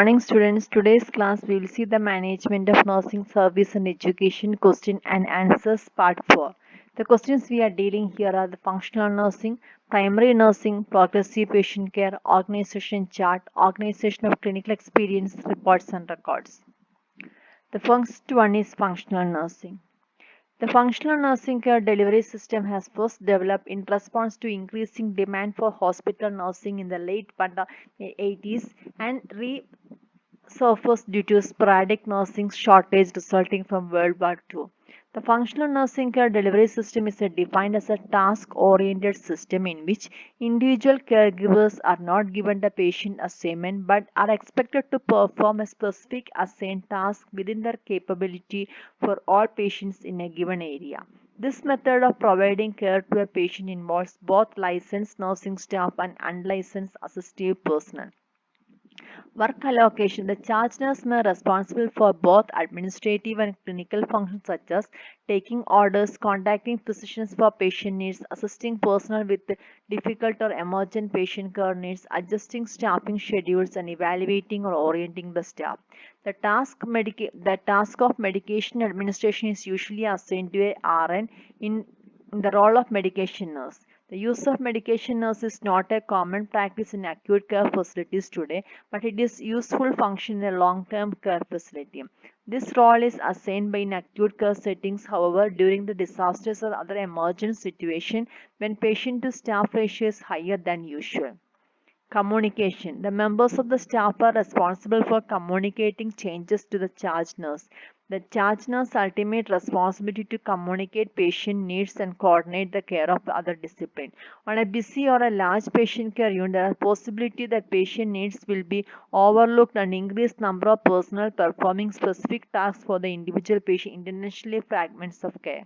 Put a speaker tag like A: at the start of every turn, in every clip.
A: Morning students, today's class we will see the management of nursing service and education question and answers part 4. The questions we are dealing here are the functional nursing, primary nursing, progressive patient care, organization chart, organization of clinical experience, reports and records. The first one is functional nursing. The functional nursing care delivery system has first developed in response to increasing demand for hospital nursing in the late 80s and surfaced due to sporadic nursing shortage resulting from World War II. The functional nursing care delivery system is defined as a task-oriented system in which individual caregivers are not given the patient assignment but are expected to perform a specific assigned task within their capability for all patients in a given area. This method of providing care to a patient involves both licensed nursing staff and unlicensed assistive personnel. Work allocation. The charge nurse may be responsible for both administrative and clinical functions such as taking orders, contacting physicians for patient needs, assisting personnel with difficult or emergent patient care needs, adjusting staffing schedules, and evaluating or orienting the staff. The task of medication administration is usually assigned to a RN in the role of medication nurse. The use of medication nurse is not a common practice in acute care facilities today, but it is useful function in a long-term care facility. This role is assigned by in acute care settings, however, during the disasters or other emergent situation when patient to staff ratio is higher than usual. Communication. The members of the staff are responsible for communicating changes to the charge nurse. The charge nurse ultimate responsibility to communicate patient needs and coordinate the care of the other discipline. On a busy or a large patient care unit, there is a possibility that patient needs will be overlooked and increased number of personnel performing specific tasks for the individual patient intentionally fragments of care.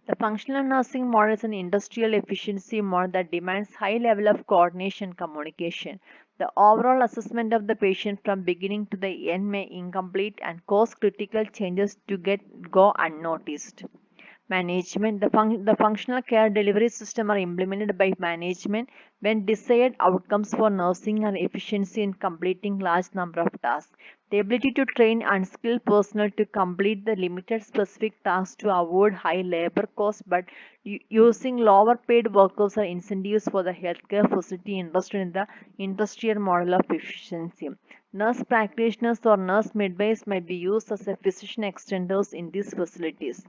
A: The functional nursing model is an industrial efficiency model that demands high level of coordination and communication. The overall assessment of the patient from beginning to the end may incomplete and cause critical changes to go unnoticed. Management. The functional care delivery system are implemented by management when desired outcomes for nursing and efficiency in completing large number of tasks. The ability to train unskilled personnel to complete the limited specific tasks to avoid high labor costs but using lower paid workers or incentives for the healthcare facility interested in the industrial model of efficiency. Nurse practitioners or nurse midwives might be used as a physician extenders in these facilities.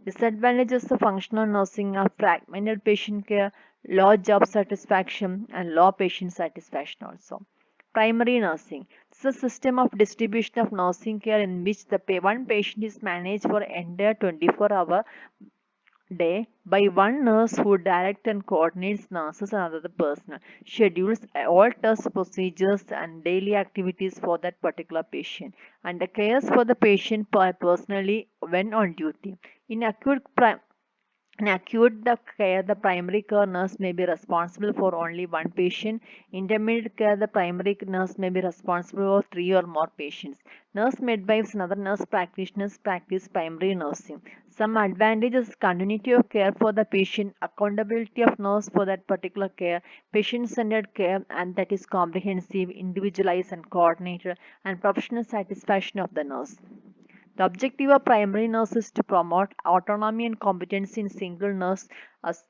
A: Disadvantages of functional nursing are fragmented patient care, low job satisfaction, and low patient satisfaction also. Primary nursing. This is a system of distribution of nursing care in which the one patient is managed for entire 24-hour day by one nurse who directs and coordinates nurses and other personnel, schedules all test procedures and daily activities for that particular patient, and cares for the patient personally when on duty. In acute care, the primary care nurse may be responsible for only one patient. Intermediate care, the primary nurse may be responsible for three or more patients. Nurse midwives and other nurse practitioners practice primary nursing. Some advantages: continuity of care for the patient, accountability of nurse for that particular care, patient-centered care, and that is comprehensive, individualized, and coordinated, and professional satisfaction of the nurse. The objective of primary nurse is to promote autonomy and competency in single nurse as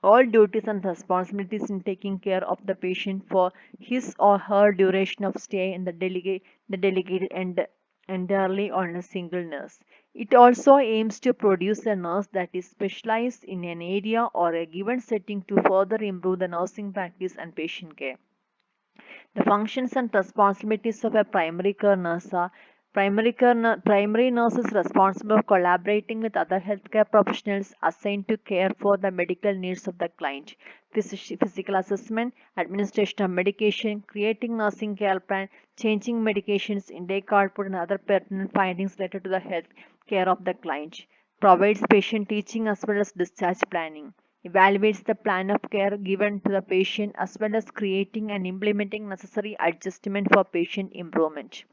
A: all duties and responsibilities in taking care of the patient for his or her duration of stay in the delegated and entirely on a single nurse. It also aims to produce a nurse that is specialized in an area or a given setting to further improve the nursing practice and patient care. The functions and responsibilities of a primary care nurse are primary nurse is responsible for collaborating with other healthcare professionals assigned to care for the medical needs of the client. Physical assessment, administration of medication, creating nursing care plan, changing medications, intake output, and other pertinent findings related to the health care of the client. Provides patient teaching as well as discharge planning. Evaluates the plan of care given to the patient as well as creating and implementing necessary adjustment for patient improvement.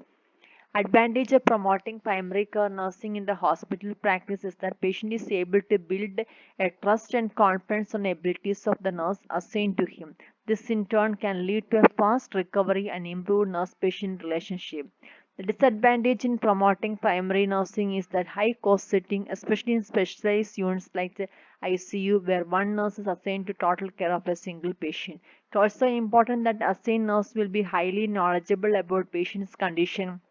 A: Advantage of promoting primary care nursing in the hospital practice is that patient is able to build a trust and confidence on abilities of the nurse assigned to him. This in turn can lead to a fast recovery and improved nurse-patient relationship. The disadvantage in promoting primary nursing is that high cost setting, especially in specialized units like the ICU, where one nurse is assigned to total care of a single patient. It's also important that assigned nurse will be highly knowledgeable about patient's condition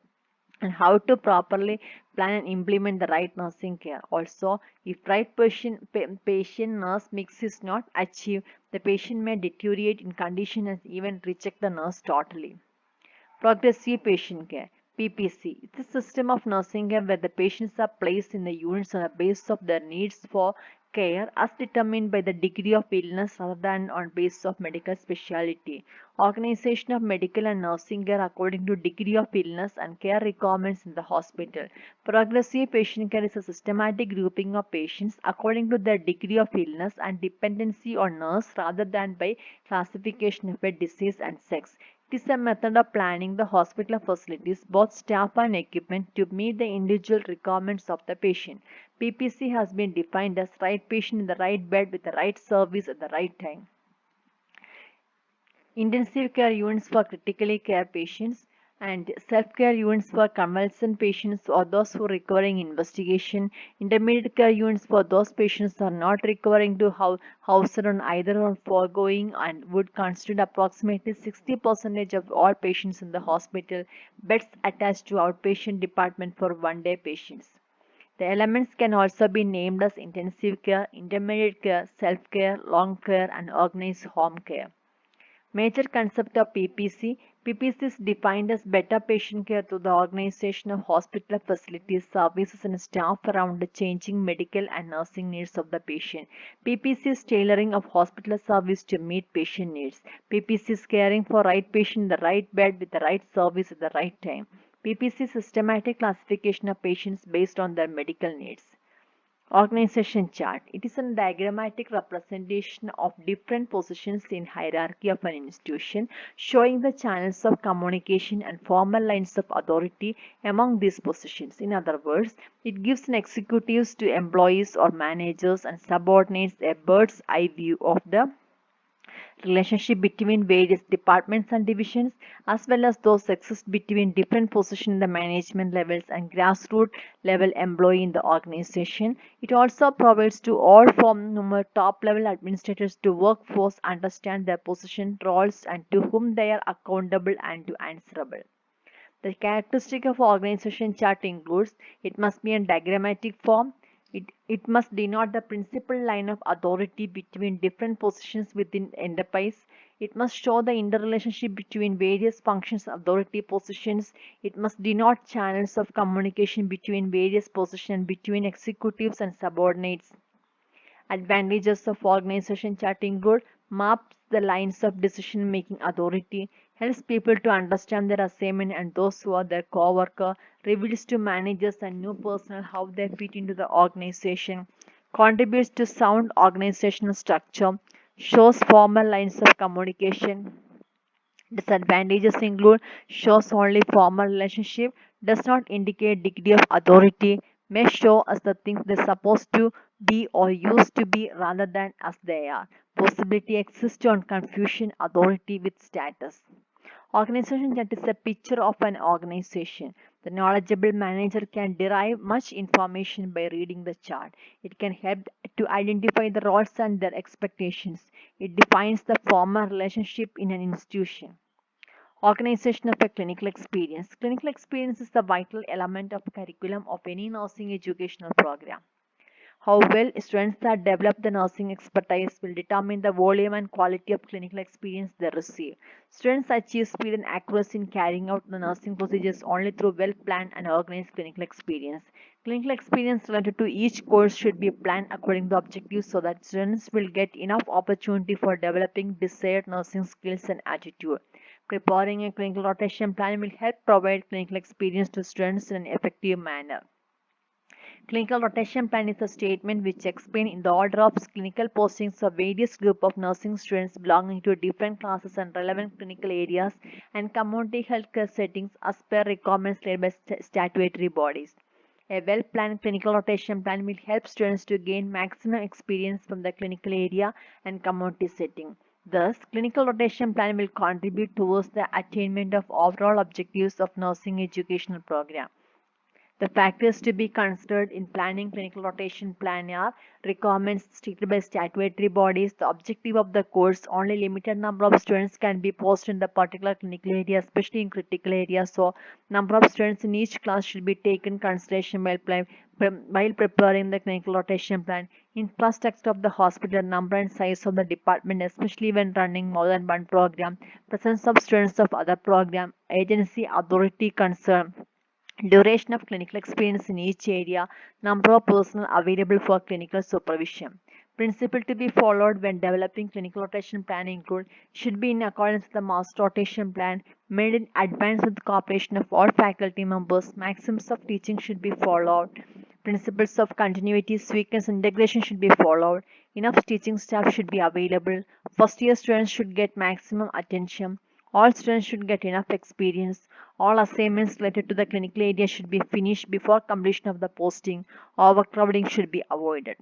A: and how to properly plan and implement the right nursing care. Also, if right patient nurse mix is not achieved, the patient may deteriorate in condition and even reject the nurse totally. Progressive patient care is a system of nursing care where the patients are placed in the units on the basis of their needs for care as determined by the degree of illness rather than on basis of medical specialty. Organization of medical and nursing care according to degree of illness and care requirements in the hospital. Progressive patient care is a systematic grouping of patients according to their degree of illness and dependency on nurse rather than by classification of a disease and sex. It is a method of planning the hospital facilities, both staff and equipment, to meet the individual requirements of the patient. PPC has been defined as right patient in the right bed with the right service at the right time. Intensive care units for critically care patients and self-care units for convalescent patients or those who are requiring investigation. Intermediate care units for those patients who are not requiring to house on either or foregoing and would constitute approximately 60% of all patients in the hospital. Beds attached to outpatient department for one-day patients. The elements can also be named as intensive care, intermediate care, self-care, long care, and organized home care. Major concept of PPC. PPC is defined as better patient care through the organization of hospital facilities, services, and staff around the changing medical and nursing needs of the patient. PPC is tailoring of hospital service to meet patient needs. PPC is caring for right patient in the right bed with the right service at the right time. PPC is systematic classification of patients based on their medical needs. Organization chart. It is a diagrammatic representation of different positions in hierarchy of an institution, showing the channels of communication and formal lines of authority among these positions. In other words, it gives an executives to employees or managers and subordinates a bird's eye view of the relationship between various departments and divisions, as well as those exist between different positions in the management levels and grassroots level employee in the organization. It also provides to all former top level administrators to workforce understand their position roles and to whom they are accountable and to answerable. The characteristic of organization chart includes it must be in diagrammatic form. It must denote the principal line of authority between different positions within enterprise. It must show the interrelationship between various functions authority positions. It must denote channels of communication between various positions between executives and subordinates. Advantages of organization chart include maps the lines of decision making authority, helps people to understand their assignment and those who are their co-worker, reveals to managers and new personnel how they fit into the organization, contributes to sound organizational structure, shows formal lines of communication. Disadvantages include shows only formal relationship, does not indicate degree of authority, may show us the things they're supposed to be or used to be rather than as they are. Possibility exists on confusion authority with status. Organization chart is a picture of an organization. The knowledgeable manager can derive much information by reading the chart. It can help to identify the roles and their expectations. It defines the former relationship in an institution. Organization of a clinical experience. Clinical experience is the vital element of curriculum of any nursing educational program. How well students that develop the nursing expertise will determine the volume and quality of clinical experience they receive. Students achieve speed and accuracy in carrying out the nursing procedures only through well-planned and organized clinical experience. Clinical experience related to each course should be planned according to objectives so that students will get enough opportunity for developing desired nursing skills and attitude. Preparing a clinical rotation plan will help provide clinical experience to students in an effective manner. Clinical rotation plan is a statement which explains in the order of clinical postings of various group of nursing students belonging to different classes and relevant clinical areas and community healthcare settings as per requirements laid by statutory bodies. A well-planned clinical rotation plan will help students to gain maximum experience from the clinical area and community setting. Thus, clinical rotation plan will contribute towards the attainment of overall objectives of nursing educational program. The factors to be considered in planning clinical rotation plan are requirements stated by statutory bodies, the objective of the course, only limited number of students can be posted in the particular clinical area, especially in critical areas. So, number of students in each class should be taken consideration while preparing the clinical rotation plan. Infrastructure of the hospital, number and size of the department, especially when running more than one program, presence of students of other program, agency authority concern, duration of clinical experience in each area, number of personnel available for clinical supervision. Principle to be followed when developing clinical rotation plan include should be in accordance with the master rotation plan made in advance with cooperation of all faculty members. Maxims of teaching should be followed. Principles of continuity, sequence, integration should be followed. Enough teaching staff should be available. First year students should get maximum attention. All students should get enough experience. All assignments related to the clinical area should be finished before completion of the posting. Overcrowding should be avoided.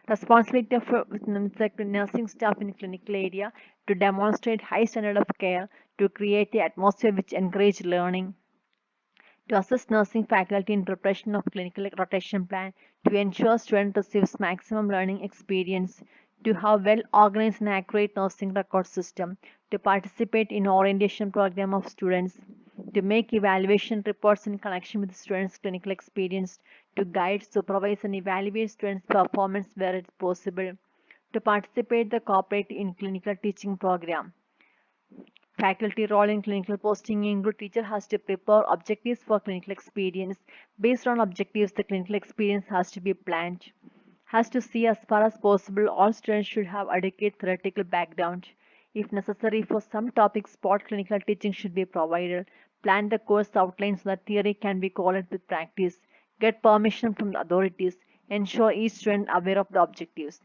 A: Responsibility of the nursing staff in clinical area to demonstrate high standard of care, to create an atmosphere which encourage learning, to assist nursing faculty in preparation of clinical rotation plan, to ensure student receives maximum learning experience, to have well organized and accurate nursing record system, to participate in orientation program of students, to make evaluation reports in connection with students' clinical experience, to guide, supervise and evaluate students' performance where it's possible, to participate the cooperate in clinical teaching program. Faculty role in clinical posting include teacher has to prepare objectives for clinical experience. Based on objectives, the clinical experience has to be planned. Has to see as far as possible all students should have adequate theoretical background. If necessary for some topics, spot clinical teaching should be provided. Plan the course outline so that theory can be correlated with practice. Get permission from the authorities. Ensure each student aware of the objectives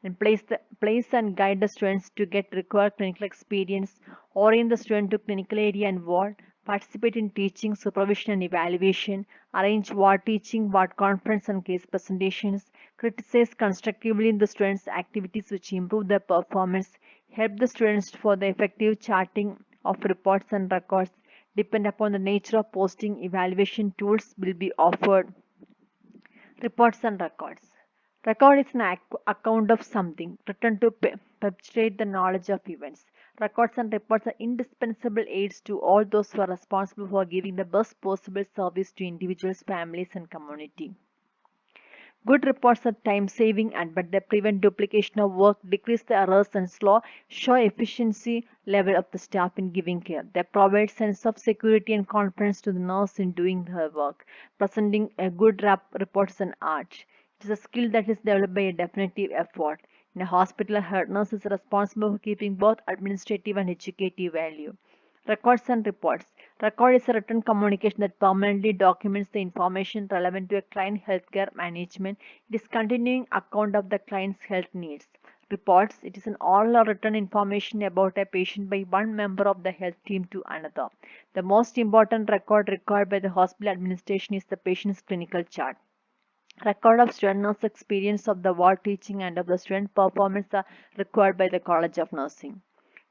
A: and place and guide the students to get required clinical experience, orient the student to clinical area involved, participate in teaching, supervision and evaluation, arrange ward teaching, ward conference and case presentations, criticize constructively the students' activities which improve their performance, help the students for the effective charting of reports and records, depend upon the nature of posting, evaluation tools will be offered. Reports and records. Record is an account of something written to perpetuate the knowledge of events. Records and reports are indispensable aids to all those who are responsible for giving the best possible service to individuals, families, and community. Good reports are time saving and but they prevent duplication of work, decrease the errors and show efficiency level of the staff in giving care. They provide sense of security and confidence to the nurse in doing her work. Presenting a good report is an art. It is a skill that is developed by a definitive effort. In a hospital, a head nurse is responsible for keeping both administrative and educative value. Records and reports. Record is a written communication that permanently documents the information relevant to a client healthcare management. It is continuing account of the client's health needs. Reports. It is an oral or written information about a patient by one member of the health team to another. The most important record required by the hospital administration is the patient's clinical chart. Record of student nurse experience of the ward teaching and of the student performance are required by the College of Nursing.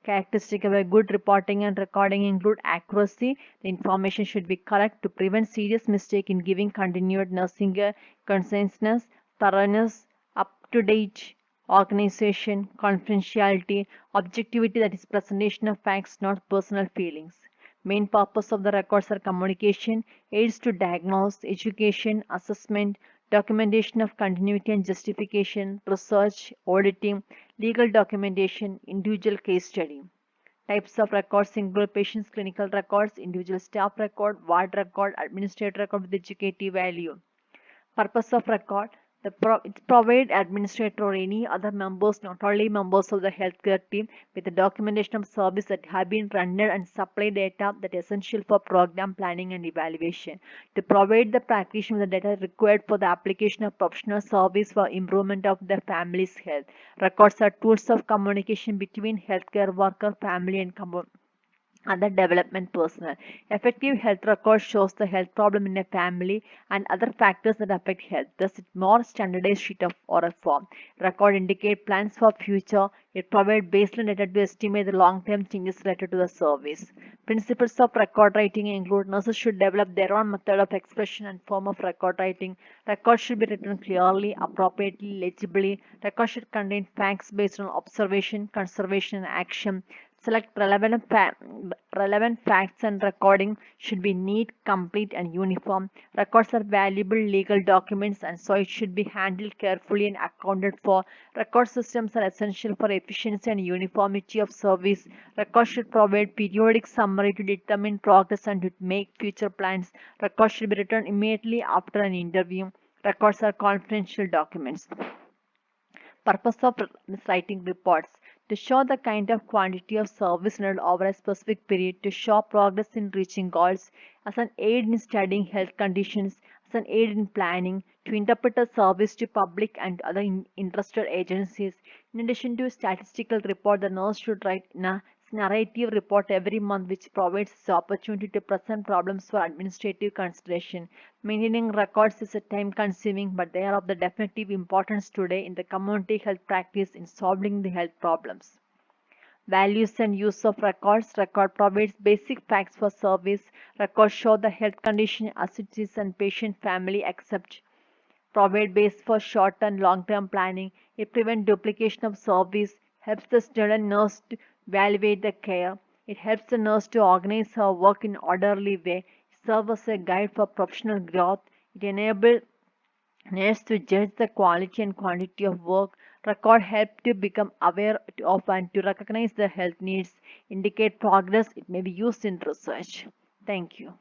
A: Characteristic of a good reporting and recording include accuracy. The information should be correct to prevent serious mistake in giving continued nursing care, conciseness, thoroughness, up-to-date organization, confidentiality, objectivity that is presentation of facts, not personal feelings. Main purpose of the records are communication, aids to diagnose, education, assessment, documentation of continuity and justification, research, auditing, legal documentation, individual case study. Types of records include patient's clinical records, individual staff record, ward record, administrative record with educative value. Purpose of record. It provide administrator or any other members, not only members of the healthcare team, with the documentation of service that have been rendered and supply data that is essential for program planning and evaluation. To provide the practitioner with the data required for the application of professional service for improvement of the family's health. Records are tools of communication between healthcare worker, family, and Other development personnel. Effective health record shows the health problem in a family and other factors that affect health. Thus, it more standardized sheet of or a form. Record indicate plans for future. It provides baseline data to estimate the long-term changes related to the service. Principles of record writing include nurses should develop their own method of expression and form of record writing. Records should be written clearly, appropriately, legibly. Records should contain facts based on observation, conservation, and action. Select relevant facts and recording should be neat, complete, and uniform. Records are valuable legal documents and so it should be handled carefully and accounted for. Record systems are essential for efficiency and uniformity of service. Records should provide periodic summary to determine progress and to make future plans. Records should be written immediately after an interview. Records are confidential documents. Purpose of writing reports to show the kind of quantity of service rendered over a specific period, to show progress in reaching goals, as an aid in studying health conditions, as an aid in planning, to interpret a service to public and other interested agencies. In addition to a statistical report, the nurse should write a narrative report every month which provides the opportunity to present problems for administrative consideration. Maintaining records is a time consuming, but they are of the definitive importance today in the community health practice in solving the health problems. Values and use of records. Record provides basic facts for service. Records show the health condition as it is and patient family accept. Provide base for short and long term planning. It prevents duplication of service, helps the student nurse to evaluate the care. It helps the nurse to organize her work in orderly way. It serves as a guide for professional growth. It enables nurse to judge the quality and quantity of work. Record help to become aware of and to recognize the health needs, indicate progress. It may be used in research. Thank you.